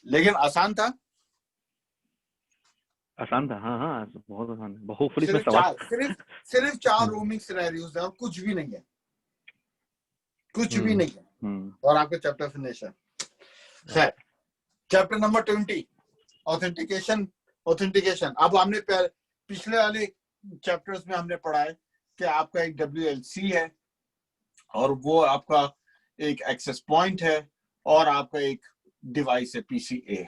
लेकिन आसान था। आसान था, हाँ हाँ, बहुत आसान है। होपफुली इसमें सिर्फ सवाल सिर्फ चार रोमिंग सिनेरियोज है और कुछ भी नहीं है, कुछ भी नहीं है, और आपका चैप्टर फिनिश है। खैर, चैप्टर नंबर 20, ऑथेंटिकेशन। ऑथेंटिकेशन अब हमने पिछले वाले चैप्टर्स में हमने पढ़ा है कि आपका एक WLC है और वो आपका एक एक्सेस पॉइंट है और आपका एक डिवाइस है PCA।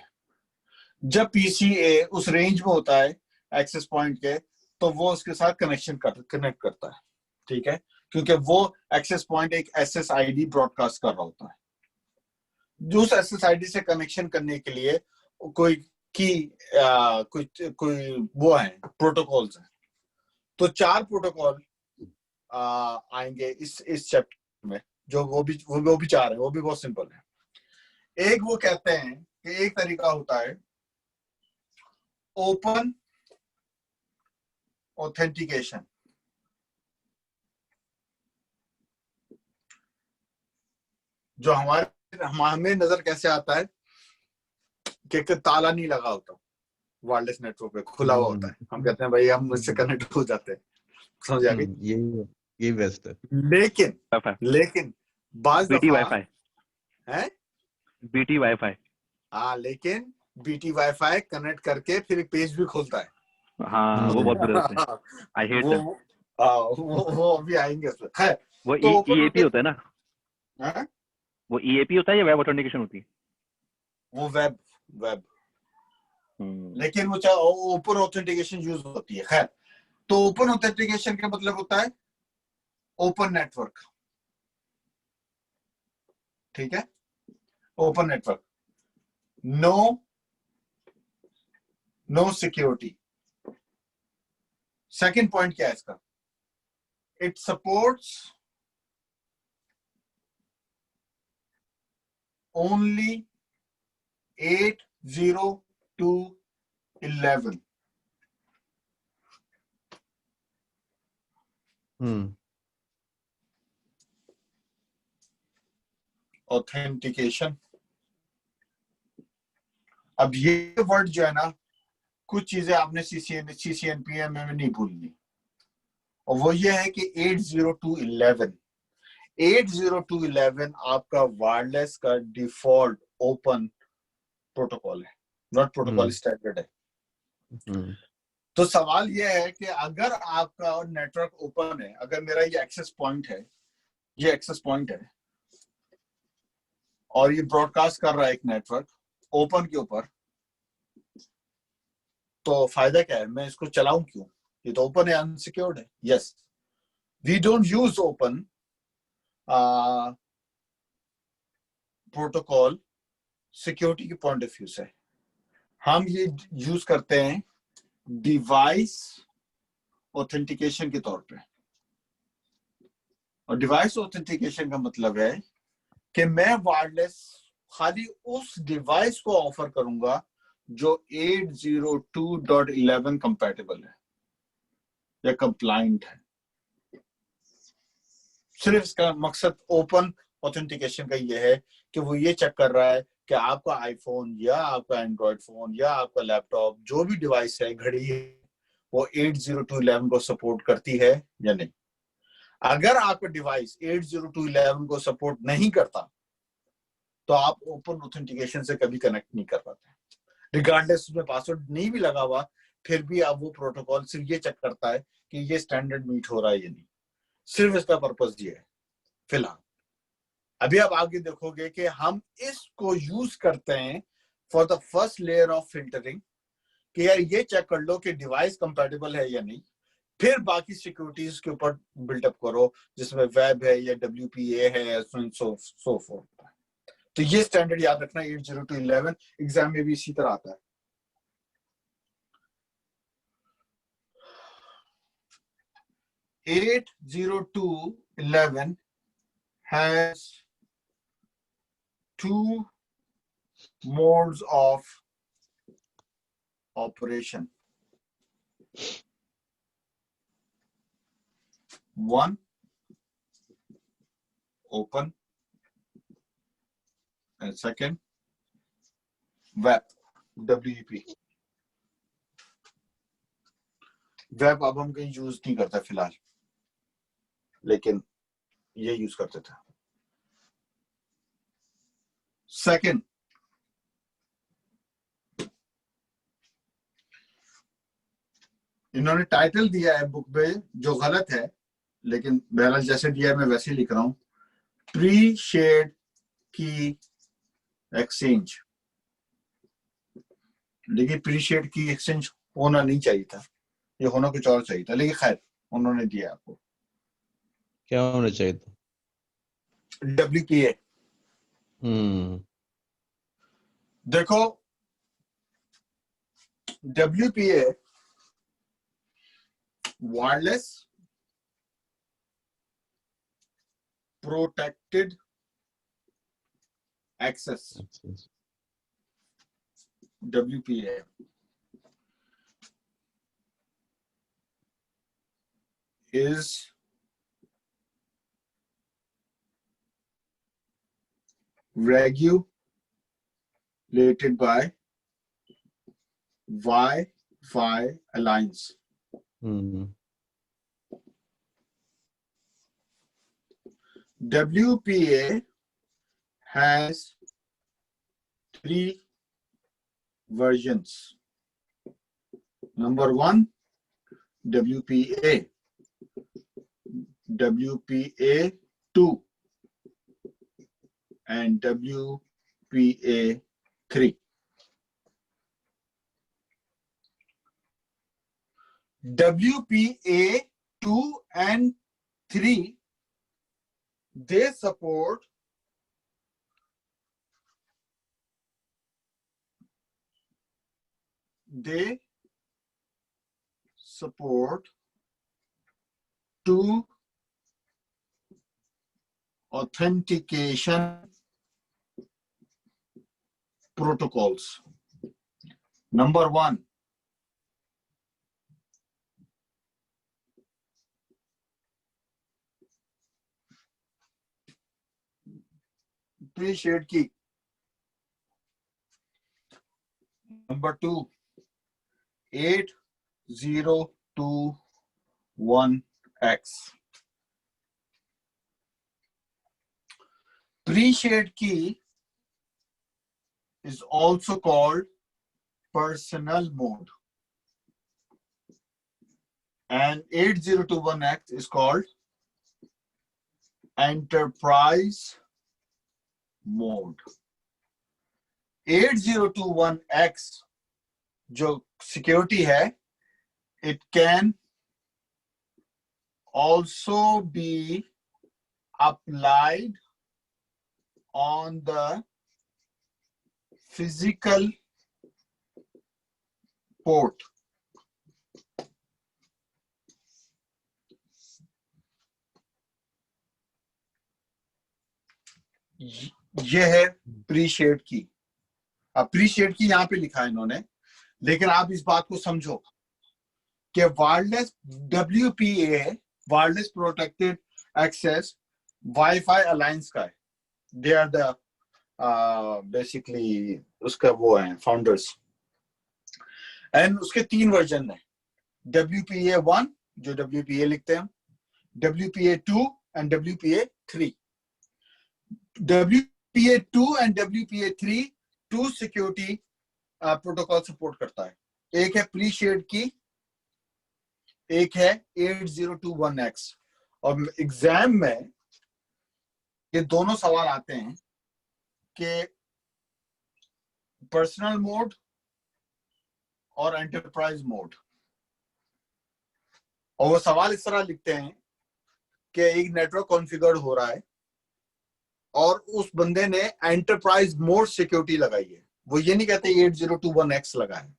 जब PCA उस रेंज में होता है एक्सेस पॉइंट के, तो वो उसके साथ कनेक्ट करता है, ठीक है, क्योंकि वो एक्सेस पॉइंट एक SSID ब्रॉडकास्ट कर रहा होता है। जो उस SSID से कनेक्शन करने के लिए कोई कोई वो है, प्रोटोकॉल्स हैं। तो 4 प्रोटोकॉल आएंगे इस चैप्टर में, जो वो भी 4 है, वो भी बहुत सिंपल है। एक वो कहते हैं कि एक तरीका होता है ओपन ऑथेंटिकेशन। जो हमें नजर कैसे आता है कि ताला नहीं लगा होता, वायरलेस नेटवर्क पे खुला हुआ होता है, हम कहते हैं भाई हम इससे कनेक्ट हो जाते हैं, समझ आ गई? ये बेस्ट है। लेकिन बाज BT दफा वाईफाई है, BT वाईफाई, हाँ, लेकिन BT वाईफाई कनेक्ट करके फिर एक पेज भी खोलता है। हाँ वो बहुत बुरे होते हैं, आई हेट देम। वो अभी आएंगे उसमें। खैर, वो तो EAP होता है ना? है? वो EAP होता है या वेब ऑथेंटिकेशन होती है? वो वेब लेकिन वो ओपन ऑथेंटिकेशन यूज होती है। खैर, तो ओपन ऑथेंटिकेशन का मतलब होता है ओपन नेटवर्क, ठीक है, open network, no security. Second point क्या है इसका? It supports only 802.11। ऑथेंटिकेशन। अब ये वर्ड जो है ना, कुछ चीजें आपने CCNP में नहीं भूलनी, और वो ये है कि 802.11 आपका वायरलेस का डिफॉल्ट ओपन प्रोटोकॉल है, नॉट प्रोटोकॉल स्टैंडर्ड है। तो सवाल ये है कि अगर आपका नेटवर्क ओपन है, अगर मेरा ये एक्सेस पॉइंट है और ये ब्रॉडकास्ट कर रहा है एक नेटवर्क ओपन के ऊपर, तो फायदा क्या है, मैं इसको चलाऊं क्यों? ये तो ओपन है, अनसिक्योर्ड है। Yes, we don't use open protocol security के पॉइंट ऑफ व्यू से। हम ये यूज करते हैं डिवाइस ऑथेंटिकेशन के तौर पे। और डिवाइस ऑथेंटिकेशन का मतलब है कि मैं वायरलेस खाली उस डिवाइस को ऑफर करूंगा जो 802.11 कंपैटिबल है या कंप्लाइंट है। सिर्फ इसका मकसद ओपन ऑथेंटिकेशन का ये है कि वो ये चेक कर रहा है कि आपका आईफोन या आपका एंड्रॉयड फोन या आपका लैपटॉप, जो भी डिवाइस है, घड़ी है, वो 802.11 को सपोर्ट करती है या नहीं। अगर आपका डिवाइस 802.11 को सपोर्ट नहीं करता तो आप ओपन ऑथेंटिकेशन से कभी कनेक्ट नहीं कर पाते। रिगार्डलेस उसमें पासवर्ड नहीं भी लगा हुआ, फिर भी आप वो प्रोटोकॉल सिर्फ ये चेक करता है कि ये स्टैंडर्ड मीट हो रहा है या नहीं। सिर्फ इसका पर्पस ये है फिलहाल। अभी आप आगे देखोगे कि हम इसको यूज करते हैं for the first layer of filtering, कि यार ये चेक कर लो कि डिवाइस कंपैटिबल है या नहीं, फिर बाकी सिक्योरिटीज के ऊपर बिल्डअप करो, जिसमें वेब है या WPA है, सो फोर्थ। तो ये स्टैंडर्ड याद रखना, 802.11 एग्जाम में भी इसी तरह आता है। At 802.11 has 2 modes of operation. One, open, and second, web, WEP। Web अब हम कहीं यूज नहीं करते फिलहाल, लेकिन ये यूज करते थे। सेकंड, इन्होंने टाइटल दिया है बुक में जो गलत है, लेकिन बहरहाल जैसे दिया है मैं वैसे ही लिख रहा हूं, प्री शेड की एक्सचेंज। लेकिन प्री शेड की एक्सचेंज होना नहीं चाहिए था, ये होना कुछ और चाहिए था, लेकिन खैर उन्होंने दिया आपको। क्या होना चाहिए था? WPA। देखो WPA wireless protected access, WPA। is regulated by Wi-Fi Alliance. WPA has 3 versions. Number 1, WPA, WPA 2, and WPA 3. WPA 2 and 3, they support two authentication protocols. Number 1, pre-shared key. Number 2, 8021X. Pre-shared key is also called personal mode, and 8021X is called enterprise mode. 8021X जो security है, it can also be applied on the physical port. ये है प्रीशेड की। अब प्रीशेड की यहां पे लिखा है इन्होंने, लेकिन आप इस बात को समझो कि wireless WPA, wireless protected access, wifi alliance का है। दे आर द बेसिकली उसका वो है फाउंडर्स, एंड उसके 3 वर्जन है, WPA 1 जो WPA लिखते हैं, WPA 2 and WPA 3। WPA 2 and WPA 3 2 security protocol support करता है। एक है प्री शेड की, एक है 8021X। और एग्जाम में ये दोनों सवाल आते हैं कि पर्सनल मोड और एंटरप्राइज मोड, और वो सवाल इस तरह लिखते हैं कि एक नेटवर्क कॉन्फ़िगर हो रहा है और उस बंदे ने एंटरप्राइज मोड सिक्योरिटी लगाई है। वो ये नहीं कहते 8021X लगा है,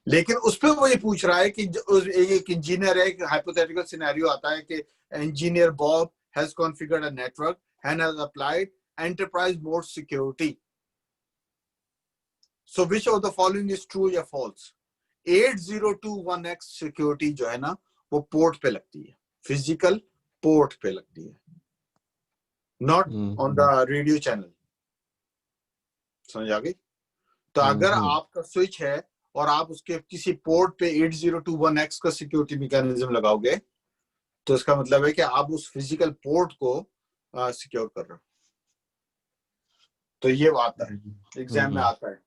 लेकिन उस पर वो ये पूछ रहा है कि एक इंजीनियर है, एक हाइपोथेटिकल सिनेरियो आता है कि engineer Bob has configured a network and has applied enterprise mode security, so which of the following is true या फॉल्स। 8021X सिक्योरिटी जो है ना, वो पोर्ट पे लगती है, फिजिकल पोर्ट पे लगती है, not on the radio channel. समझ आ गई? तो अगर हम्म। आपका स्विच है और आप उसके किसी पोर्ट पे 8021X का सिक्योरिटी मैकेनिज्म लगाओगे, तो इसका मतलब है कि आप उस फिजिकल पोर्ट को सिक्योर कर रहे हो। तो ये आता है, एग्जाम में आता है।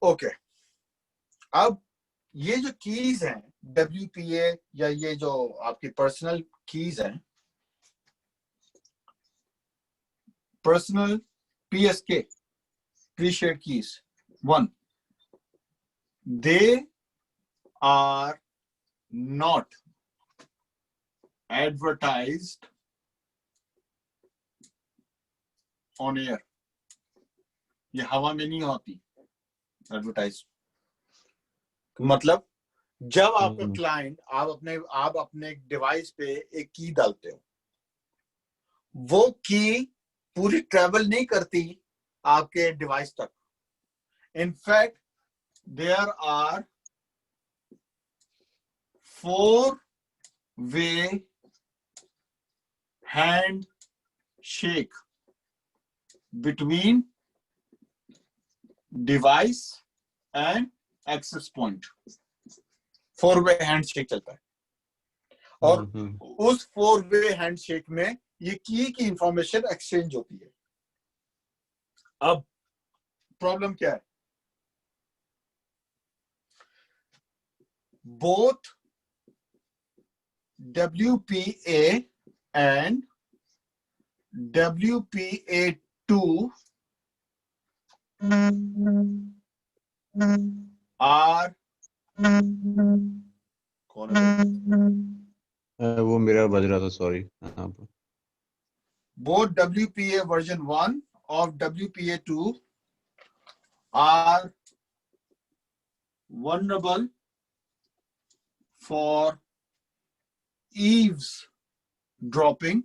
ओके, अब ये जो कीज हैं WPA या ये जो आपकी पर्सनल कीज हैं, personal PSK, pre-shared keys, 1, they are not advertised on air. ये हवा में नहीं होती एडवर्टाइज। मतलब जब आपका क्लाइंट आप अपने डिवाइस पे एक की डालते हो, वो की पूरी ट्रेवल नहीं करती आपके डिवाइस तक। In fact there are 4-way hand shake between device and access point. 4-way handshake चलता है और उस 4-way हैंडशेक में ये की इंफॉर्मेशन एक्सचेंज होती है। अब प्रॉब्लम क्या है? Both WPA and WPA2 are कौन है? वो मेरा बज रहा था, sorry. Both WPA version 1 of WPA2 are vulnerable for eavesdropping.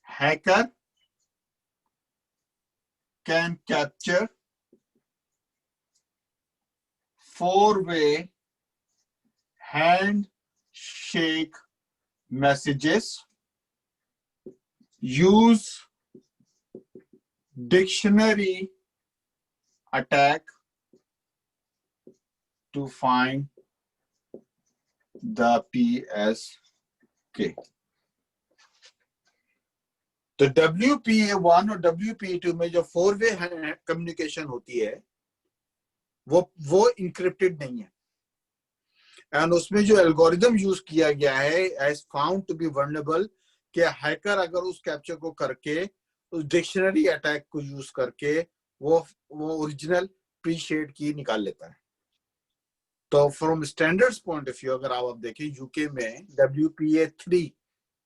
Hacker can capture 4-way handshake messages, use dictionary attack to find the PSK. तो WPA1 और WPA2 में जो 4-way कम्युनिकेशन होती है वो इंक्रिप्टेड नहीं है, एंड उसमें जो एल्गोरिदम यूज किया गया है as found to be vulnerable, कि हैकर अगर उस कैप्चर को करके उस डिक्शनरी अटैक को यूज करके वो ओरिजिनल प्री-शेड की निकाल लेता है। तो from standards point of view अगर आप देखें, यूके में WPA3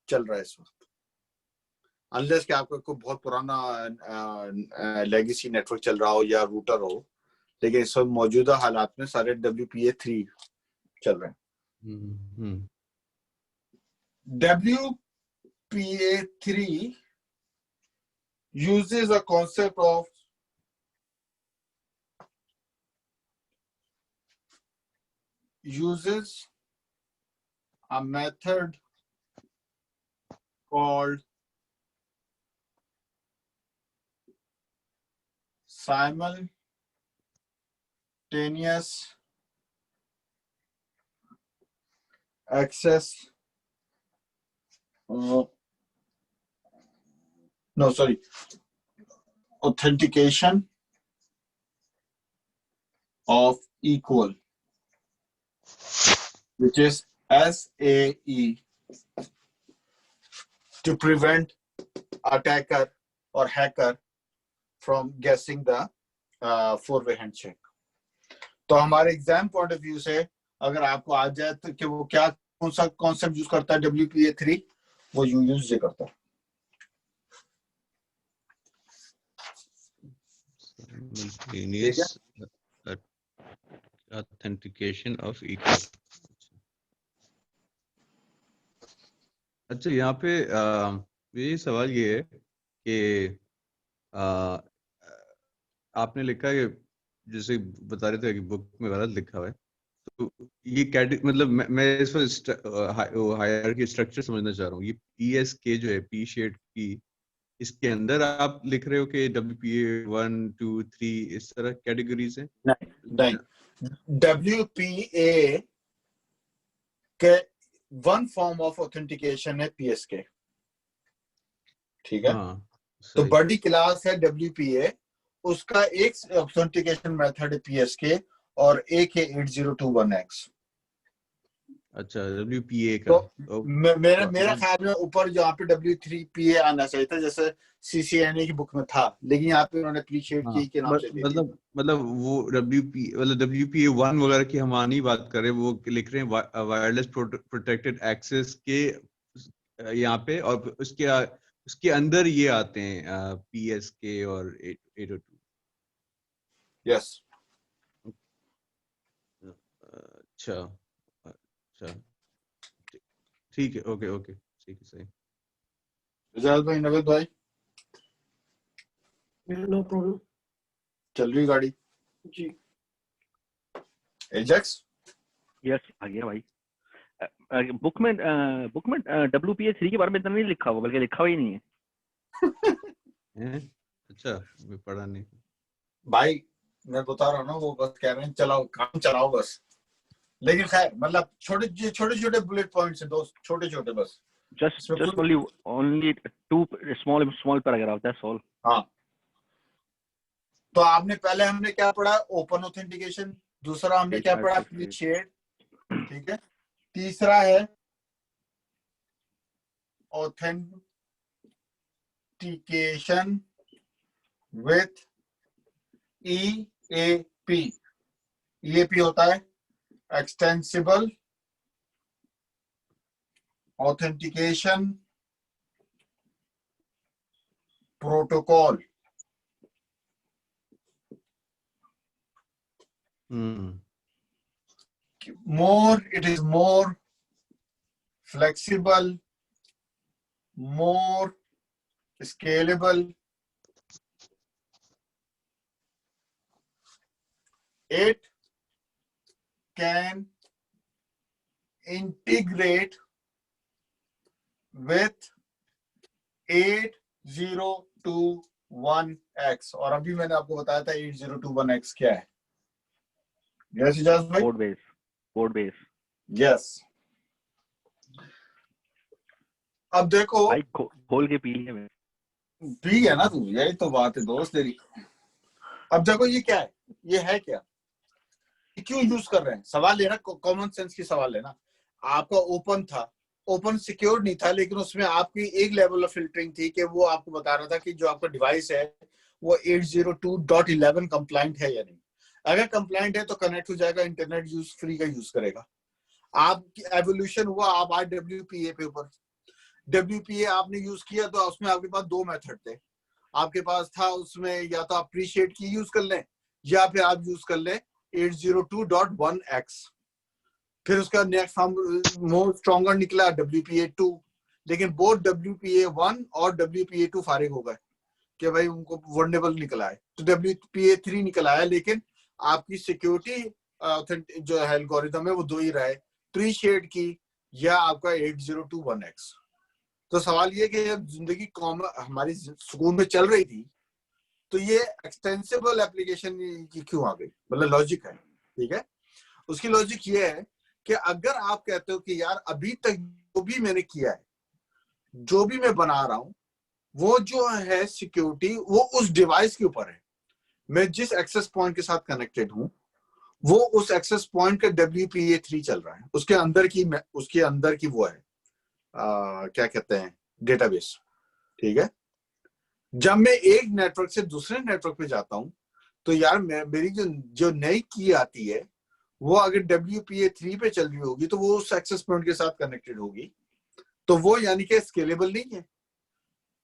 चल रहा है इस वक्त, अनलेस कि आपका कोई बहुत पुराना लेगेसी नेटवर्क चल रहा हो या रूटर हो, लेकिन इस वक्त मौजूदा हालात में सारे WPA3 चल रहे हैं। WPA3 uses a concept of a method called simultaneous access authentication of equal, which is SAE, to prevent attacker or hacker from guessing the 4-way handshake. तो हमारे एग्जाम पॉइंट ऑफ व्यू से अगर आपको आ जाए तो कि वो क्या कौन सा कॉन्सेप्ट यूज करता है WPA3, वो यूज करता है। Simultaneous authentication of equal। अच्छा, यहाँ पे ये सवाल ये है कि आपने लिखा है, जैसे बता रहे थे कि बुक में गलत लिखा हुआ है, ये मतलब मैं इस पर हायरार्की स्ट्रक्चर समझना चाह रहा हूँ। ये PSK जो है, पी शेड की, इसके अंदर आप लिख रहे हो कि WPA 1 2 3 इस तरह कैटेगरीज हैं? नहीं, WPA के वन फॉर्म ऑफ ऑथेंटिकेशन है PSK, ठीक है? हाँ तो सही। बड़ी क्लास है WPA, उसका एक ऑथेंटिकेशन मेथड है PSK और एक है 8021X। अच्छा, WPA तो का। मेरा ख्याल में ऊपर जहाँ पे W3PA आना चाहिए था, जैसे CCNA की बुक में था, लेकिन यहाँ पे उन्होंने अप्रिशिएट हाँ, की के नाम से दे दिया। मतलब वो WPA 1 वगैरह की हम नहीं बात कर रहे, वो लिख रहे हैं वायरलेस प्रोटेक्टेड एक्सेस के यहाँ पे, और उसके अंदर ये आते हैं PSK और 802। यस। अच्छा अच्छा, ठीक है, ओके ओके, ठीक है, सही। इजाज भाई, नवेद भाई, नो प्रॉब्लम चल रही गाड़ी? जी। एजेक्स यस आ गया भाई। बुक में WPA 3 के बारे में इतना नहीं लिखा हुआ, बल्कि लिखा हुआ ही नहीं है। हैं? अच्छा, मैं पढ़ा नहीं। भाई मैं बता रहा हूँ ना, वो बस कह रहे हैं चलाओ, काम चलाओ बस। लेकिन खैर, मतलब छोटे छोटे बुलेट पॉइंट्स हैं दोस्त, छोटे छोटे बस। Just only two small paragraph, that's all. हाँ, तो आपने पहले हमने क्या पढ़ा? Open authentication. दूसरा हमने क्या पढ़ा? शेड। ठीक है। तीसरा है ऑथेंटिकेशन विथ EAP। EAP होता है extensible authentication protocol. It is more flexible, more scalable. It can integrate with 8021X। और अभी मैंने आपको बताया था 8021X क्या है। यस इजाज भाई? Code base. यस। अब देखो, भाई खोल के पी लिया मैं। पी है ना तू, यही तो बात है दोस्त तेरी। अब देखो ये क्या है, ये है क्या, क्यों यूज कर रहे हैं? सवाल ये ना, कॉमन सेंस की सवाल है ना। आपका ओपन था, ओपन सिक्योर नहीं था, लेकिन उसमें आपकी एक लेवल ऑफ फिल्टरिंग थी कि वो आपको बता रहा था कि जो आपका डिवाइस है वो 802.11 कंप्लाइंट है या नहीं। अगर कंप्लाइंट है तो कनेक्ट हो जाएगा, इंटरनेट यूज फ्री का यूज करेगा। आपकी एवोल्यूशन हुआ, आप आए WPA पे ऊपर। WPA आपने यूज किया तो उसमें आपके पास दो मेथड थे। आपके पास था उसमें, या तो आप अप्रिशिएट की यूज कर लें, या फिर आप यूज कर लें 802.1X। फिर उसका नेक्स्ट फॉर्म मोर स्ट्रॉन्गर निकला WPA 2, लेकिन बोथ WPA 1 और WPA 2 फारिग हो गए कि भाई उनको वल्नरेबल निकला है। तो WPA 3 निकल आया, लेकिन आपकी सिक्योरिटी जो है एल्गोरिथम है वो दो ही रहे, 3 शेड की या आपका 8021X। तो सवाल ये कि जब जिंदगी कॉमन हमारी सुकून में चल रही थी, तो ये एक्सटेंसिबल एप्लीकेशन की क्यों आ गई? मतलब लॉजिक है, ठीक है। उसकी लॉजिक ये है कि अगर आप कहते हो कि यार अभी तक जो भी मैंने किया है, जो भी मैं बना रहा हूं, वो जो है सिक्योरिटी वो उस डिवाइस के ऊपर है। मैं जिस एक्सेस पॉइंट के साथ कनेक्टेड हूं वो उस एक्सेस पॉइंट का WPA 3 चल रहा है, उसके अंदर की वो है क्या कहते हैं, डेटाबेस। ठीक है। जब मैं एक नेटवर्क से दूसरे नेटवर्क पे जाता हूं, तो यार मेरी जो नई की आती है वो अगर WPA 3 पे चल रही होगी तो वो उस एक्सेस पॉइंट के साथ कनेक्टेड होगी, तो वो यानी कि स्केलेबल नहीं है।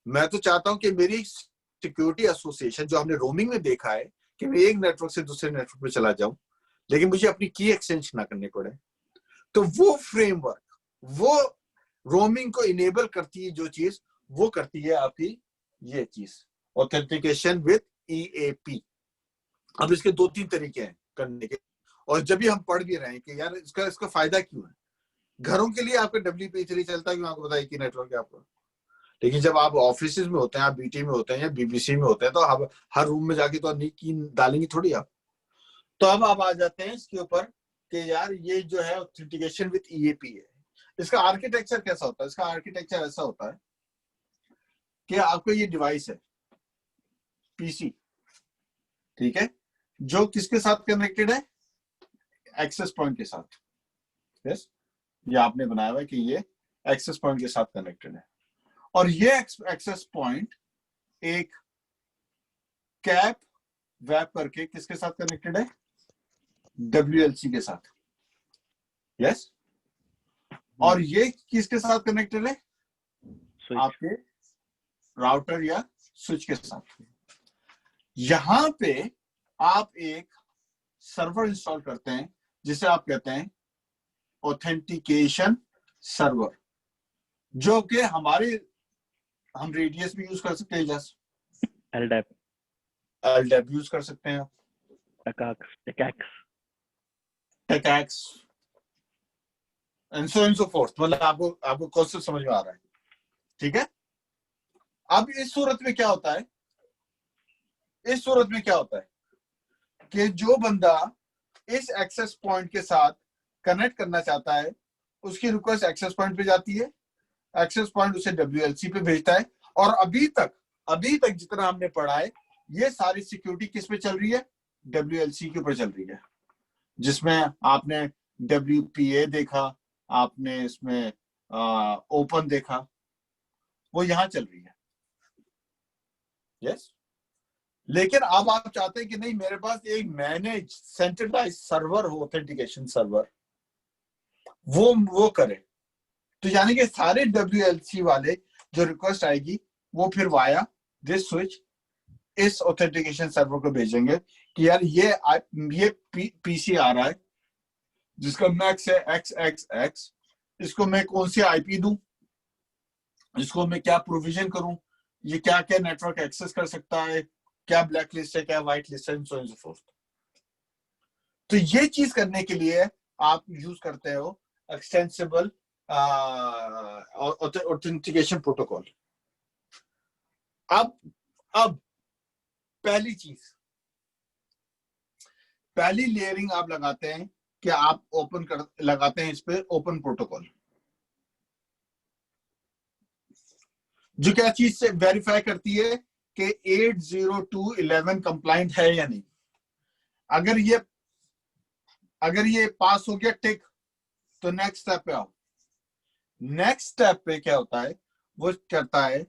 मैं तो चाहता हूं कि मेरी सिक्योरिटी एसोसिएशन, जो हमने रोमिंग में देखा है कि मैं एक नेटवर्क से दूसरे नेटवर्क पे चला जाऊं लेकिन मुझे अपनी की एक्सचेंज ना करनी पड़े, तो वो फ्रेमवर्क, वो रोमिंग को इनेबल करती है जो चीज, वो करती है आपकी ये चीज, ऑथेंटिकेशन विद EAP। अब इसके 2-3 तरीके हैं करने के, और जब भी हम पढ़ भी रहे हैं कि यार इसका फायदा क्यों है, घरों के लिए आपका WPA3 चलता है, क्यों आपको बताया कि नेटवर्क है आपका। लेकिन जब आप ऑफिस में होते हैं, आप BT में होते हैं या BBC में होते हैं, तो आप हर रूम में जाके तो की डालेंगे थोड़ी आप। तो अब आप आ जाते हैं इसके ऊपर कि यार ये जो है ऑथेंटिकेशन विद EAP है। इसका आर्किटेक्चर कैसा होता है? इसका आर्किटेक्चर ऐसा होता है कि आपका ये डिवाइस है PC, ठीक है, जो किसके साथ कनेक्टेड है? एक्सेस पॉइंट के साथ। यस, ये आपने बनाया हुआ है कि ये एक्सेस पॉइंट के साथ कनेक्टेड है, और ये एक्सेस पॉइंट एक कैप वेब करके किसके साथ कनेक्टेड है? WLC के साथ। यस, और ये किसके साथ कनेक्टेड है? आपके राउटर या स्विच के साथ। यहां पे आप एक सर्वर इंस्टॉल करते हैं जिसे आप कहते हैं ऑथेंटिकेशन सर्वर, जो कि हम रेडियस भी यूज कर सकते हैं, जस्ट LDAP यूज कर सकते हैं, टेकैक्स एंड सो फोर्थ। मतलब आपको कॉन्सेप्ट समझ में आ रहा है, ठीक है। अब इस सूरत में क्या होता है? इस सूरत में क्या होता है कि जो बंदा इस एक्सेस पॉइंट के साथ कनेक्ट करना चाहता है, उसकी रिक्वेस्ट एक्सेस पॉइंट पे जाती है, एक्सेस पॉइंट उसे WLC पे भेजता है, और अभी तक जितना हमने पढ़ा है, ये सारी सिक्योरिटी किस पे चल रही है? WLC के ऊपर चल रही है, जिसमें आपने WPA देखा, आपने इसमें ओपन देखा, वो यहां चल रही है। यस, लेकिन अब आप चाहते हैं कि नहीं, मेरे पास एक मैनेज सेंट्रलाइज सर्वर हो, ऑथेंटिकेशन सर्वर, वो करे। तो यानी कि सारे WLC वाले जो रिक्वेस्ट आएगी, वो फिर वाया दिस स्विच इस ऑथेंटिकेशन सर्वर को भेजेंगे कि यार ये PC आ रहा है जिसका मैक्स है XXX, इसको मैं कौन सी IP दूं, इसको मैं क्या प्रोविजन करूं, ये क्या क्या नेटवर्क एक्सेस कर सकता है, क्या ब्लैक लिस्ट है, क्या व्हाइट लिस्ट है, सो एंड सो फोर्थ। तो ये चीज करने के लिए आप यूज करते हो एक्सटेंसिबल ऑथेंटिकेशन प्रोटोकॉल। अब पहली लेयरिंग आप लगाते हैं कि आप लगाते हैं इस पे ओपन प्रोटोकॉल, जो क्या चीज से वेरीफाई करती है कि 802.11 कंप्लाइंट है या नहीं। अगर ये पास हो गया टिक, तो नेक्स्ट स्टेप पे आओ। नेक्स्ट स्टेप पे क्या होता है? वो करता है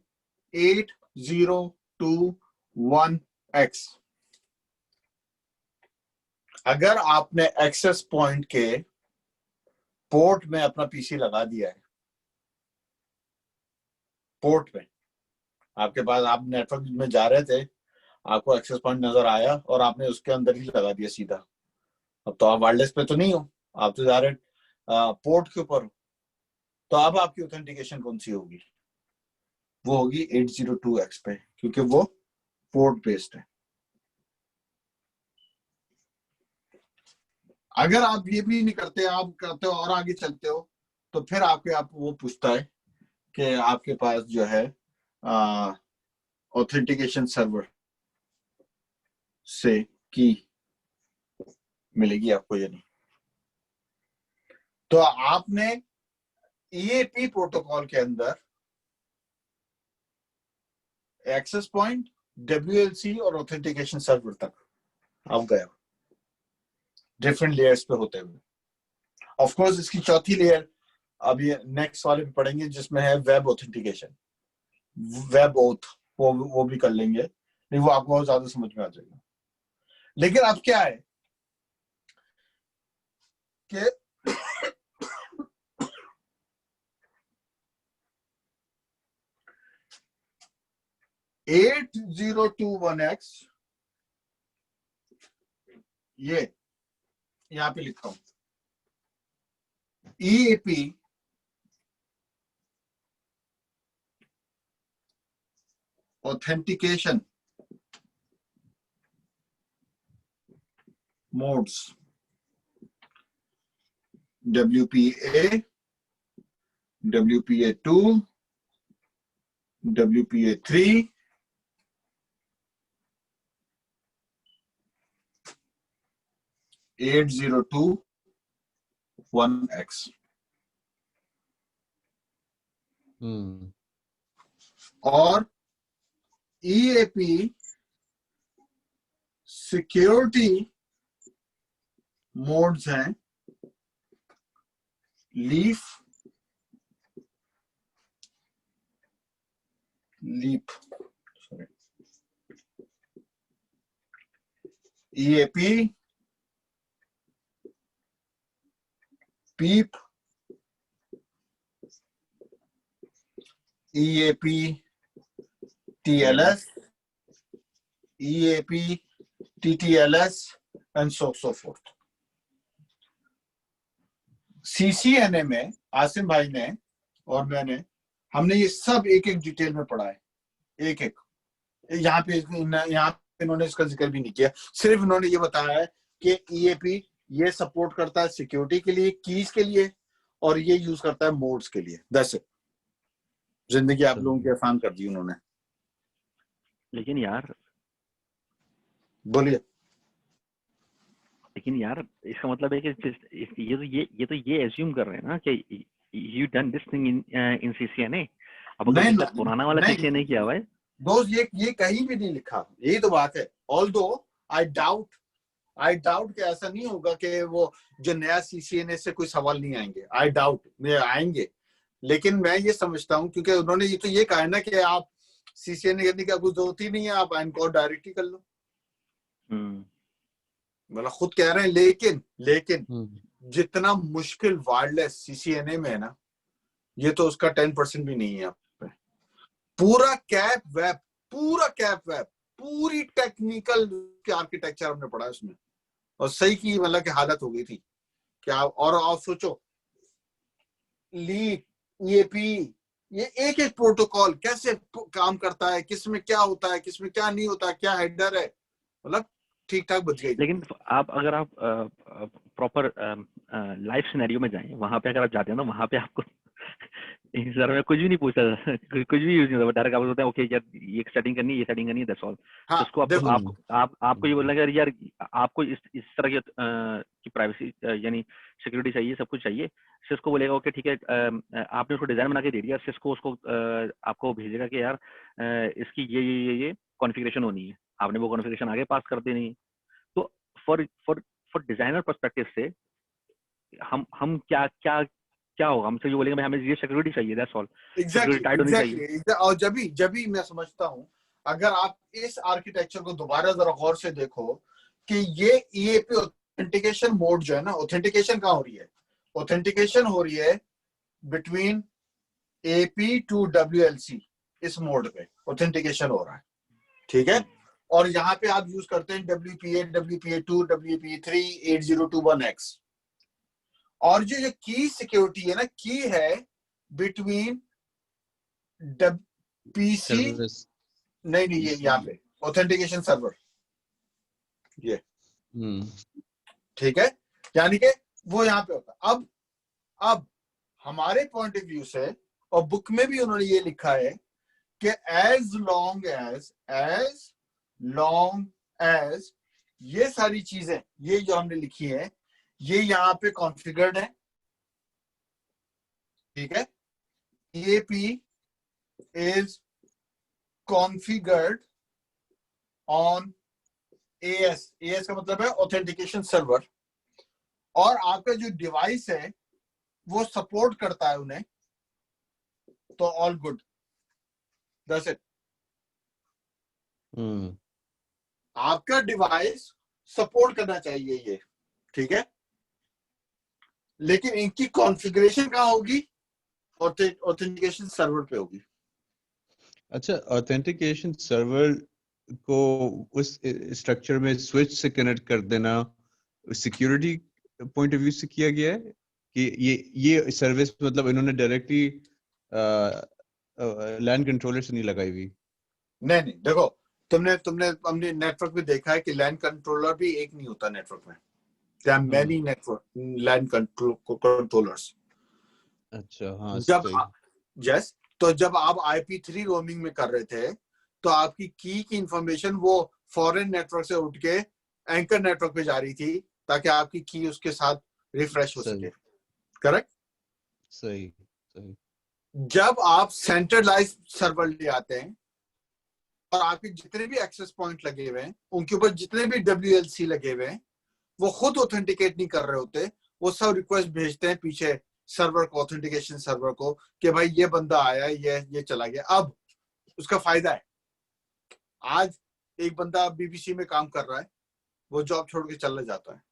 8021X। अगर आपने एक्सेस पॉइंट के पोर्ट में अपना PC लगा दिया है, पोर्ट में आपके पास, आप नेटवर्क में जा रहे थे, आपको एक्सेस पॉइंट नजर आया और आपने उसके अंदर ही लगा दिया सीधा। अब तो आप वायरलेस पे तो नहीं हो, आप तो जा रहे पोर्ट के ऊपर हो। तो अब आपकी ऑथेंटिकेशन कौन सी होगी? वो होगी 802X पे, क्योंकि वो पोर्ट बेस्ड है। अगर आप ये भी नहीं करते, आप करते हो और आगे चलते हो, तो फिर आप वो पूछता है कि आपके पास जो है ऑथेंटिकेशन सर्वर से की मिलेगी आपको या नहीं। तो आपने EAP प्रोटोकॉल के अंदर एक्सेस पॉइंट, WLC और ऑथेंटिकेशन सर्वर तक आप गए हो, डिफरेंट लेयर्स पे होते हुए। ऑफ कोर्स इसकी चौथी लेयर अभी नेक्स्ट वाले पे पढ़ेंगे, जिसमें है वेब ऑथेंटिकेशन, वेब ओथ, वो भी कर लेंगे, नहीं वो आपको ज्यादा समझ में आ जाएगा। लेकिन अब क्या है कि 8021X, ये यहां पे लिखता हूं EAP authentication modes WPA, WPA2, WPA3, (802.1x) और EAP सिक्योरिटी मोड्स हैं leap, EAP, PEEP, EAP TLS, EAP TTLS and so forth. CCNA में आसिम भाई ने और मैंने हमने ये सब एक एक डिटेल में पढ़ा है, एक एक। यहाँ पे इन्होंने इसका जिक्र भी नहीं किया, सिर्फ इन्होंने ये बताया है कि EAP ये सपोर्ट करता है सिक्योरिटी के लिए, कीज के लिए, और ये यूज करता है मोड्स के लिए। That's it. जिंदगी आप लोगों की आसान कर दी उन्होंने। लेकिन यार बोलिए। लेकिन यार इसका मतलब है कि ये तो ये एज्यूम कर रहे हैं ना कि you done this thing in CCNA। अब अगर इसका पुराना वाला CCNA किया हुआ है दोस्त, ये कहीं भी नहीं लिखा, यही तो बात है। ऑल्दो आई डाउट कि ऐसा नहीं होगा कि वो जो नया CCNA से कोई सवाल नहीं आएंगे। आई डाउट में आएंगे, लेकिन मैं ये समझता हूँ क्योंकि उन्होंने ये कहा है ना कि आप CCNA करने की आपको जरूरत ही नहीं है, आप एनकोड डायरेक्ट ही कर लो। मतलब खुद कह रहे हैं। लेकिन जितना मुश्किल वायरलेस CCNA में है ना, ये तो उसका 10% भी नहीं है। आप पूरा कैप वेब, पूरी टेक्निकल आर्किटेक्चर हमने पढ़ा उसमें, और सही की मतलब की हालत हो गई थी क्या। और आप सोचो लीप, EAP, ये एक एक प्रोटोकॉल कैसे काम करता है, किसमें क्या होता है, किसमें क्या नहीं होता, क्या हेडर है, मतलब ठीक ठाक बच गई। लेकिन अगर आप प्रॉपर लाइफ सिनेरियो में जाएं, वहां पे अगर आप जाते हैं ना, वहां पे आपको सर में कुछ भी नहीं पूछा, कुछ भी यूज नहीं होता, डायरेक्ट आप बोलते हैं ओके यार ये सेटिंग करनी है, ये सेटिंग करनी है, दैट्स ऑल। हाँ, उसको आपको ये बोलना है यार आपको इस तरह की प्राइवेसी यानी सिक्योरिटी चाहिए, सब कुछ चाहिए। सिस्को बोलेगा ओके ठीक है, आपने उसको डिजाइन बना के दे दिया, सिस्को उसको आपको भेजेगा कि यार इसकी ये कॉन्फ़िगरेशन होनी है, आपने वो कॉन्फ़िगरेशन आगे पास कर देनी है। तो फॉर डिजाइनर पर्सपेक्टिव से हम क्या होगा, हमसे ये बोलेंगे भाई हमें ये सिक्योरिटी चाहिए, दैट्स ऑल। एग्जैक्टली। और जब भी मैं समझता हूँ, अगर आप इस आर्किटेक्चर को दोबारा जरा गौर से देखो कि ये EAP ऑथेंटिकेशन मोड जो है ना, ऑथेंटिकेशन कहाँ हो रही है? ऑथेंटिकेशन हो रही है बिटवीन AP टू WLC, इस मोड पे ऑथेंटिकेशन हो रहा है, ठीक है। और यहाँ पे आप यूज करते हैं WPA, WPA2, WPA3, 802.1x। और जो की सिक्योरिटी है ना, की है बिटवीन PC, नहीं ये यहाँ पे ऑथेंटिकेशन सर्वर, ये ठीक है, यानी कि वो यहाँ पे होता है। अब हमारे पॉइंट ऑफ व्यू से, और बुक में भी उन्होंने ये लिखा है कि एज लॉन्ग एज ये सारी चीजें, ये जो हमने लिखी है, ये यहाँ पे कॉन्फ़िगर्ड है, ठीक है। EAP is configured on AS का मतलब है ऑथेंटिकेशन सर्वर, और आपका जो डिवाइस है वो सपोर्ट करता है उन्हें, तो ऑल गुड, दैट्स इट। आपका डिवाइस सपोर्ट करना चाहिए ये, ठीक है। लेकिन इनकी कॉन्फ़िगरेशन कहाँ होगी? ऑथेंटिकेशन सर्वर पे होगी। अच्छा, ऑथेंटिकेशन सर्वर को उस स्ट्रक्चर में स्विच से कनेक्ट कर देना सिक्योरिटी पॉइंट ऑफ व्यू से किया गया है कि ये सर्विस मतलब इन्होंने डायरेक्टली लैन कंट्रोलर से नहीं लगाई हुई? नहीं, देखो तुमने हमने नेटवर्क में देखा है कि लैन कंट्रोलर भी एक नहीं होता नेटवर्क में। There are many network LAN controllers. अच्छा, हाँ जब यस, तो जब आप IP3 रोमिंग में कर रहे थे तो आपकी की इंफॉर्मेशन वो फॉरेन नेटवर्क से उठ के एंकर नेटवर्क पे जा रही थी ताकि आपकी की उसके साथ रिफ्रेश हो सके। करेक्ट? सही सही। जब आप सेंट्रलाइज सर्वर ले आते हैं और आपके जितने भी एक्सेस पॉइंट लगे हुए हैं उनके ऊपर जितने भी WLC लगे हुए हैं वो खुद ऑथेंटिकेट नहीं कर रहे होते, वो सब रिक्वेस्ट भेजते हैं पीछे सर्वर को, ऑथेंटिकेशन सर्वर को, कि भाई ये बंदा आया, ये चला गया। अब उसका फायदा है, आज एक बंदा BBC में काम कर रहा है, वो जॉब छोड़ के चला जाता है,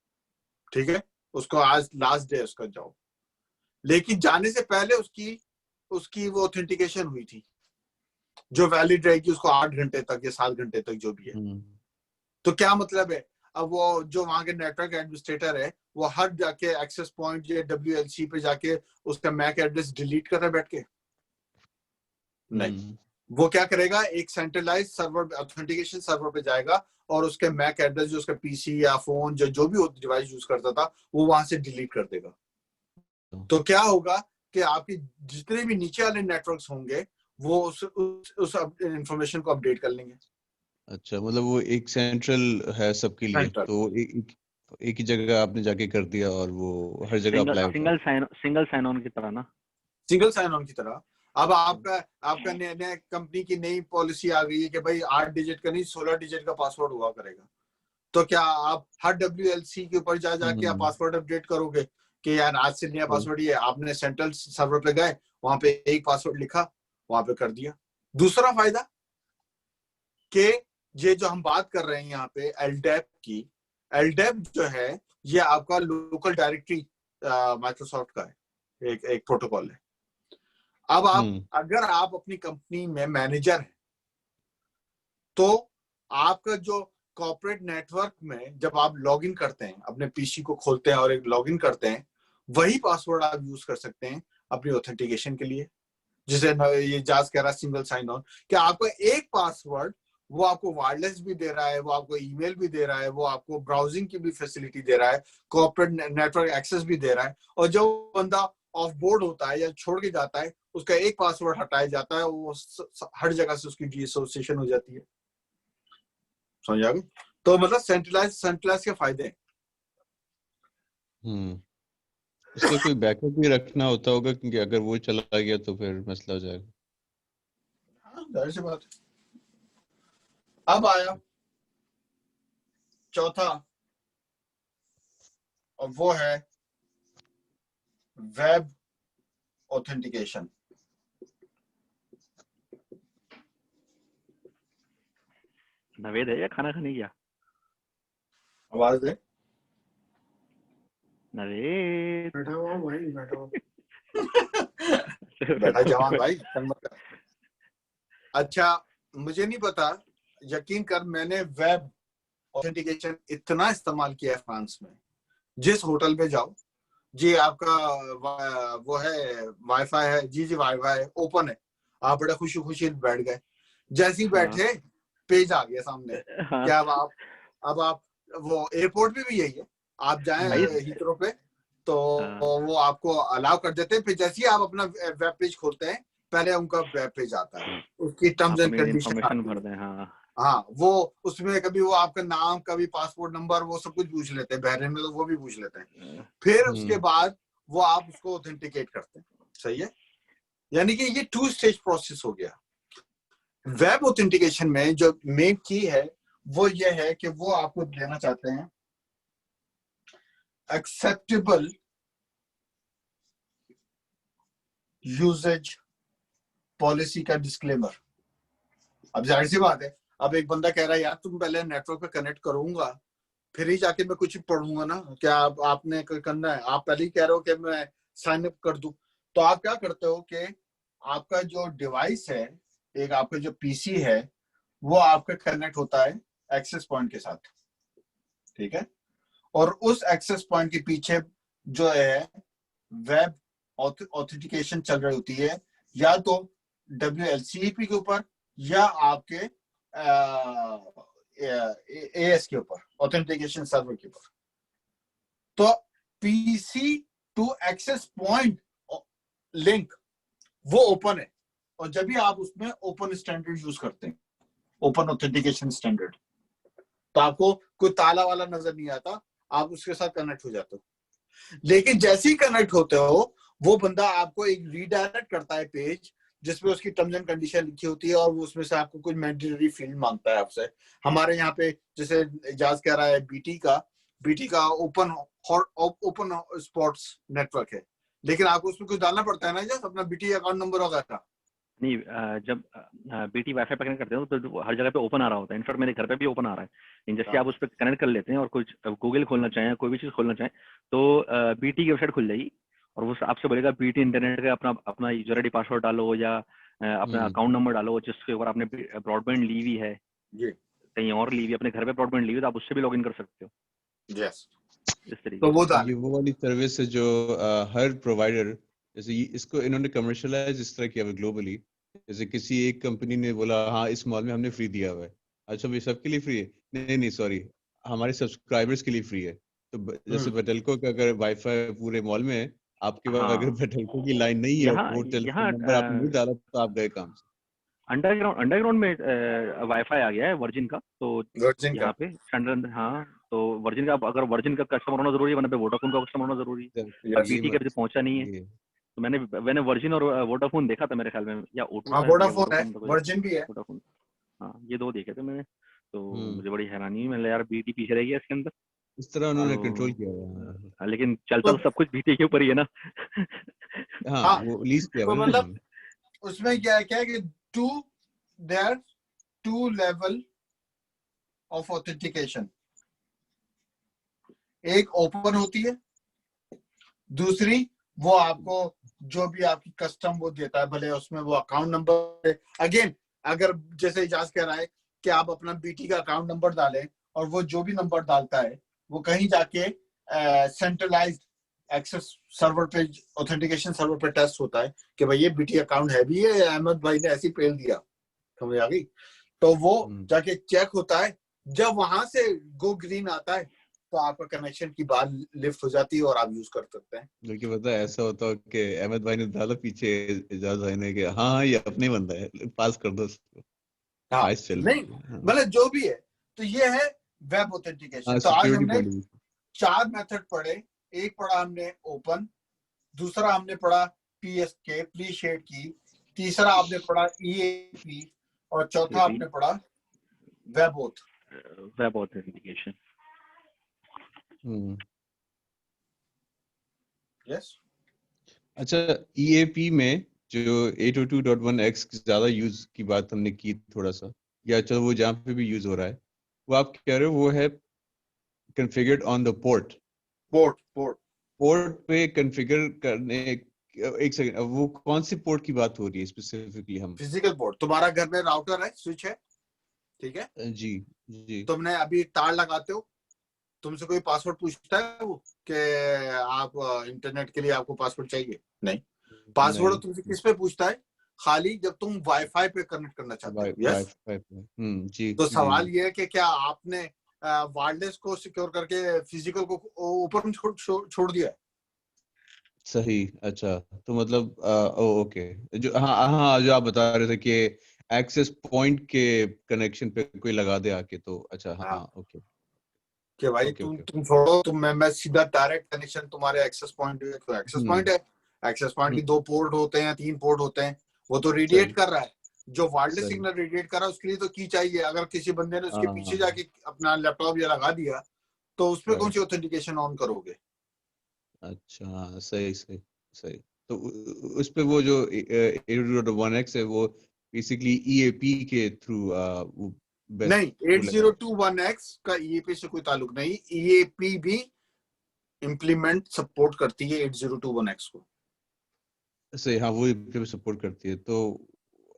ठीक है, उसको आज लास्ट डे उसका जॉब, लेकिन जाने से पहले उसकी वो ऑथेंटिकेशन हुई थी जो वैलिड रहेगी उसको 8 घंटे तक या 7 घंटे तक जो भी है। तो क्या मतलब है, अब वो जो वहां के नेटवर्क एडमिनिस्ट्रेटर है वो हर जाके एक्सेस पॉइंट या WLC पे जाके उसका मैक एड्रेस डिलीट कर रहा है बैठ के? नहीं, वो क्या करेगा, एक सेंट्रलाइज सर्वर, ऑथेंटिकेशन सर्वर पे जाएगा और उसके मैक एड्रेस जो उसका PC या फोन जो भी डिवाइस यूज करता था वो वहां से डिलीट कर देगा। तो क्या होगा कि आपके जितने भी नीचे वाले नेटवर्क्स होंगे वो उस इंफॉर्मेशन को अपडेट कर लेंगे। अच्छा, मतलब वो एक सेंट्रल है सबके लिए, तो एक ही जगह आपने जाके कर दिया और वो हर जगह अप्लाई होता है। सिंगल साइन ऑन की तरह ना, सिंगल साइन ऑन की तरह। अब आपका नए कंपनी की नई पॉलिसी आ गई है कि भाई 8 डिजिट का नहीं 16 डिजिट का पासवर्ड हुआ करेगा। तो क्या आप हर WLC के ऊपर जाके आप पासवर्ड अपडेट करोगे कि यार आज से नया पासवर्ड ये? आपने सेंट्रल सर्वर पे गए, वहां पे एक पासवर्ड लिखा, वहां पे कर दिया। दूसरा फायदा कि ये जो हम बात कर रहे हैं यहाँ पे LDAP की, LDAP जो है ये आपका लोकल डायरेक्टरी माइक्रोसॉफ्ट का है, एक प्रोटोकॉल है। अब अगर आप अपनी कंपनी में मैनेजर हैं तो आपका जो कॉर्पोरेट नेटवर्क में जब आप लॉगिन करते हैं, अपने PC को खोलते हैं और एक लॉगिन करते हैं, वही पासवर्ड आप यूज कर सकते हैं अपनी ऑथेंटिकेशन के लिए, जिसे ये जाज कह रहा है सिंगल साइन ऑन, कि आपका एक पासवर्ड वो आपको वायरलेस भी दे रहा है, वो आपको ईमेल भी दे रहा है, वो आपको ब्राउजिंग की भी फैसिलिटी दे रहा है, कॉर्पोरेट नेटवर्क एक्सेस भी दे रहा है। और जो बंदा ऑफ बोर्ड होता है या छोड़ के जाता है उसका एक पासवर्ड हटाया जाता है, वो हर जगह से उसकी डीएसोसिएशन हो जाती है। समझ आ गई? तो मतलब सेंट्रलाइज के फायदे हैं। इसका कोई बैकअप भी रखना होता होगा, क्योंकि अगर वो चला गया तो फिर मसला हो जाएगा। हाँ, जाहिर सी बात है। अब आया चौथा, और वो है वेब ऑथेंटिकेशन। नवेद है या खाना खाने गया? आवाज दे। नवेद बैठा हुआ भाई, बैठा हुआ बैठा जवान भाई। अच्छा, मुझे नहीं पता, यकीन कर, मैंने वेब ऑथेंटिकेशन इतना इस्तेमाल किया है फ्रांस में। जिस होटल पे जाओ, जी आपका वो है वाईफाई है, जी वाईफाई है, ओपन है, आप बड़े खुशी खुशी बैठ गए, जैसे ही बैठे पेज आ गया सामने। क्या अब आप वो एयरपोर्ट पे भी यही है, आप जाएं हीथ्रो पे तो वो आपको अलाउ कर देते हैं, फिर जैसे ही आप अपना वेब पेज खोलते हैं पहले उनका वेब पेज आता है, उसकी टर्म्स एंड कंडीशन भर दें। हाँ, वो उसमें कभी वो आपका नाम, कभी पासपोर्ट नंबर, वो सब कुछ पूछ लेते हैं, बहरीन में तो वो भी पूछ लेते हैं। फिर उसके बाद वो आप उसको ऑथेंटिकेट करते हैं। सही है, यानी कि ये 2 स्टेज प्रोसेस हो गया। वेब ऑथेंटिकेशन में जो मेन की है वो ये है कि वो आपको देना चाहते हैं एक्सेप्टेबल यूजेज पॉलिसी का डिस्क्लेमर। अब जाहिर सी बात है, अब एक बंदा कह रहा है यार तुम पहले नेटवर्क पे कनेक्ट करूंगा फिर ही जाके मैं कुछ पढ़ूंगा ना, क्या आपने करना है? आप पहले ही कह रहे हो कि मैं साइन अप कर दूं। तो आप क्या करते हो कि आपका जो डिवाइस है, एक आपका जो PC है, वो आपका कनेक्ट होता है एक्सेस पॉइंट के साथ, ठीक है, और उस एक्सेस पॉइंट के पीछे जो है वेब ऑथेंटिकेशन चल रही होती है, या तो WLCP के ऊपर या आपके AS के ऊपर, ऑथेंटिकेशन सर्वर के ऊपर। तो PC to access point link वो ओपन है, और जब भी आप उसमें ओपन स्टैंडर्ड यूज करते हैं, ओपन ऑथेंटिकेशन स्टैंडर्ड, तो आपको कोई ताला वाला नजर नहीं आता, आप उसके साथ कनेक्ट हो जाते हो। लेकिन जैसे ही कनेक्ट होते हो, वो बंदा आपको एक रीडायरेक्ट करता है पेज जिसपे उसकी टर्म्स एंड कंडीशन लिखी होती है, और वो उसमें से आपको कुछ मैंडेटरी फील्ड मांगता है आपसे। हमारे यहाँ पे जैसे इजाज कह रहा है बीटी का ओपन स्पॉट्स नेटवर्क है, लेकिन आपको उसमें कुछ डालना पड़ता है ना, जैसे अपना बीटी अकाउंट नंबर वगैरह। नहीं, जब बीटी वाईफाई पर कनेक्ट करते हो तो हर जगह पे ओपन आ रहा होता है। इनफैक्ट मेरे घर पे भी ओपन आ रहा है। लेकिन जैसे आप उस पर कनेक्ट कर लेते हैं और कुछ गूगल खोलना चाहें, कोई भी चीज़ खोलना चाहें, तो बीटी की वेबसाइट खुल जाएगी और वो आपसे बोलेगा बीटी इंटरनेट का अपना यूजर आईडी पासवर्ड डालो या अपना अकाउंट नंबर डालो, जिसके ऊपर आपने ब्रॉडबैंड ली हुई है, कहीं और ली हुई, अपने घर पे ब्रॉडबैंड ली हुई, तो आप उससे भी लॉगिन कर सकते हो। यस, इस तरीके तो वो ये वो वाली सर्विस है जो हर प्रोवाइडर, जैसे इसको इन्होंने कमर्शियलाइज इस तरह किया हुआ ग्लोबली। जैसे किसी एक कंपनी ने बोला हाँ इस मॉल में हमने फ्री दिया हुआ है, अच्छा भाई सबके लिए फ्री है? नहीं सॉरी, हमारे सब्सक्राइबर्स के लिए फ्री है। तो जैसे बेटेल्को का अगर वाईफाई पूरे मॉल में है, आपके पास अगर बेटेल्को की लाइन नहीं है, वो टेलीफोन नंबर आपने नहीं डाला, तो आप गए काम से। अंडरग्राउंड में वाईफाई आ गया है वर्जिन का, तो यहाँ पे स्टैंडर्ड, हाँ, तो वर्जिन का, अगर वर्जिन का कस्टमर होना जरूरी है, वरना पे वोडाफोन का कस्टमर होना जरूरी है। अब बीटी के पहुंचा नहीं है, तो मैंने वर्जिन और वोडाफोन देखा था मेरे ख्याल में, या O2 वोडाफोन है, वर्जिन भी है, वोडाफोन, हाँ, ये दो देखे थे मैंने। तो मुझे बड़ी हैरानी हुई, मैंने यार बीटी पीछे रह गया इसके अंदर। इस तरह उन्होंने कंट्रोल किया हुआ है। लेकिन चलता तो सब कुछ बीटी के ऊपर ही है ना। हाँ, वो लीज किया तो हुआ है मतलब उसमें क्या है कि टू लेवल ऑफ ऑथेंटिकेशन, एक ओपन होती है, दूसरी वो आपको जो भी आपकी कस्टम वो देता है, भले उसमें वो अकाउंट नंबर, अगेन अगर जैसे इजाज कह रहा है कि आप अपना बीटी का अकाउंट नंबर डालें, और वो जो भी नंबर डालता है वो कहीं जाके सेंट्रलाइज्ड एक्सेस सर्वर पे, ऑथेंटिकेशन सर्वर पे टेस्ट होता है कि भाई ये बीटी अकाउंट है भी है, अहमद भाई ने ऐसी पेल दिया, समझ आ गई, तो वो जाके चेक होता है। जब वहां से गो ग्रीन आता है, तो आपका कनेक्शन की बात लिफ्ट हो जाती है और आप यूज कर सकते हैं। लेकिन पता है ऐसा होता है कि अहमद भाई ने डाला पीछे इजाज भाई ने कि हाँ ये अपने बंदा है, पास कर दो उसको। हाँ, चल नहीं मतलब जो भी है, तो ये है वेब ऑथेंटिकेशन। तो आज हमने 4 मेथड पढ़े, एक पढ़ा हमने ओपन, दूसरा हमने पढ़ा पीएसके प्री शेड की, तीसरा आपने पढ़ा ईएपी, और चौथा आपने पढ़ा वेब ऑथेंटिकेशन। यस, अच्छा, ईएपी में जो 802.1x ज्यादा यूज की बात हमने की थोड़ा सा, या चलो वो जहाँ पे भी यूज हो रहा है, वो आप कह रहे हो वो है configured on the पोर्ट पे कॉन्फ़िगर करने। एक सेकंड, वो कौन सी पोर्ट की बात हो रही है स्पेसिफिकली? हम फिजिकल पोर्ट, तुम्हारा घर में राउटर है, स्विच है, ठीक है जी, तुमने अभी तार लगाते हो, तुमसे कोई पासवर्ड पूछता है वो कि आप इंटरनेट के लिए आपको पासवर्ड चाहिए? नहीं, पासवर्ड तुमसे किस पे पूछता है? खाली जब तुम वाईफाई पे कनेक्ट करना चाहते हो। यस, जी। तो सवाल ये है कि क्या आपने वायरलेस को सिक्योर करके फिजिकल को ओपन छोड़ दिया है? सही, अच्छा, तो मतलब ओके, जो हाँ जो आप बता रहे थे कि एक्सेस पॉइंट के कनेक्शन पे कोई लगा दे आके, तो अच्छा हाँ ओके, कि भाई तुम छोड़ो, मैं सीधा डायरेक्ट कनेक्शन तुम्हारे एक्सेस पॉइंट है, एक्सेस पॉइंट की 2 पोर्ट होते हैं, 3 पोर्ट होते हैं, वो तो रेडिएट कर रहा है, जो वायरलेस सिग्नल रेडिएट कर रहा है उसके लिए तो की चाहिए। अगर किसी बंदे ने उसके पीछे जाके अपना लैपटॉप या लगा दिया, तो उसपे कौन सी ऑथेंटिकेशन ऑन करोगे? अच्छा, सही। तो उस पे वो जो 802.1x है वो बेसिकली ईएपी के थ्रू नहीं, 802.1x का ईएपी से कोई ताल्लुक नहीं, ईएपी भी इंप्लीमेंट सपोर्ट करती है 802.1x को। सही, हाँ, वो ईएपी सपोर्ट करती है। तो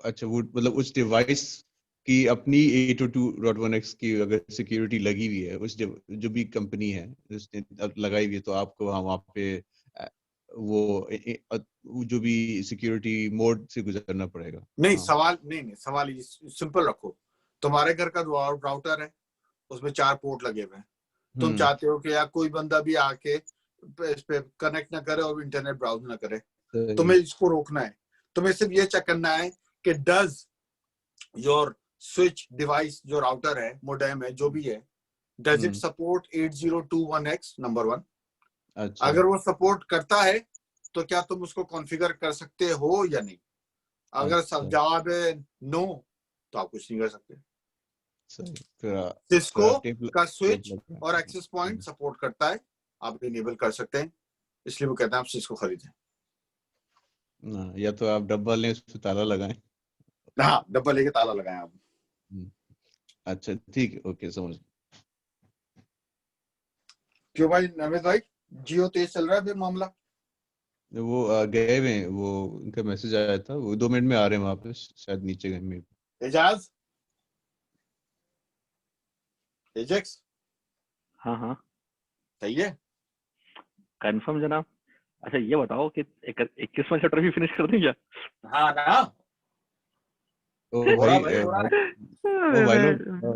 अच्छा, वो मतलब उस डिवाइस की अपनी 802.1x की अगर सिक्योरिटी लगी हुई है, उस जो भी कंपनी है उसने लगाई हुई है, तो आपको वहाँ पे वो जो भी सिक्योरिटी मोड से गुजरना पड़ेगा। नहीं, सवाल सिंपल रखो। तुम्हारे घर का राउटर है, उसमें 4 पोर्ट लगे हुए हैं, तुम चाहते हो कि यार कोई बंदा भी आके इस पे कनेक्ट ना करे और इंटरनेट ब्राउज ना करे, तुम्हें इसको रोकना है। तुम्हें सिर्फ ये चेक करना है कि डज योर स्विच डिवाइस, जो राउटर है, मोडेम है, जो भी है, does it support 8021x, number 1। अच्छा, अगर वो सपोर्ट करता है तो क्या तुम उसको कॉन्फ़िगर कर सकते हो या नहीं। अगर सब जवाब है नो, तो आप कुछ नहीं कर सकते। सही। फिर सिस्को आप टेप का स्विच और एक्सेस पॉइंट सपोर्ट करता है, आप इनेबल कर सकते हैं, इसलिए वो कहते हैं आप सिस्को खरीदें। ना, या तो आप डब्बा लें, उस पे ताला लगाएं। हाँ, डब्बा लेके ताला लगाएं आप। अच्छा, ठीक है, ओके, समझ। क्यों भाई नवेद भाई, जियो तेज चल रहा है फिर मामला? वो गए हुए हैं, वो उनका मैसेज आया था, वो 2 मिनट में आ रहे हैं वापस, शायद नीचे गए में। एजाज, एजेक्स, हाँ हाँ सही है। कंफर्म जनाब। अच्छा ये बताओ कि 21वां चैप्टर भी फिनिश कर दें क्या? हाँ ना, ओ बोरा भाई, भाई बोरा। ओ भाई लोग,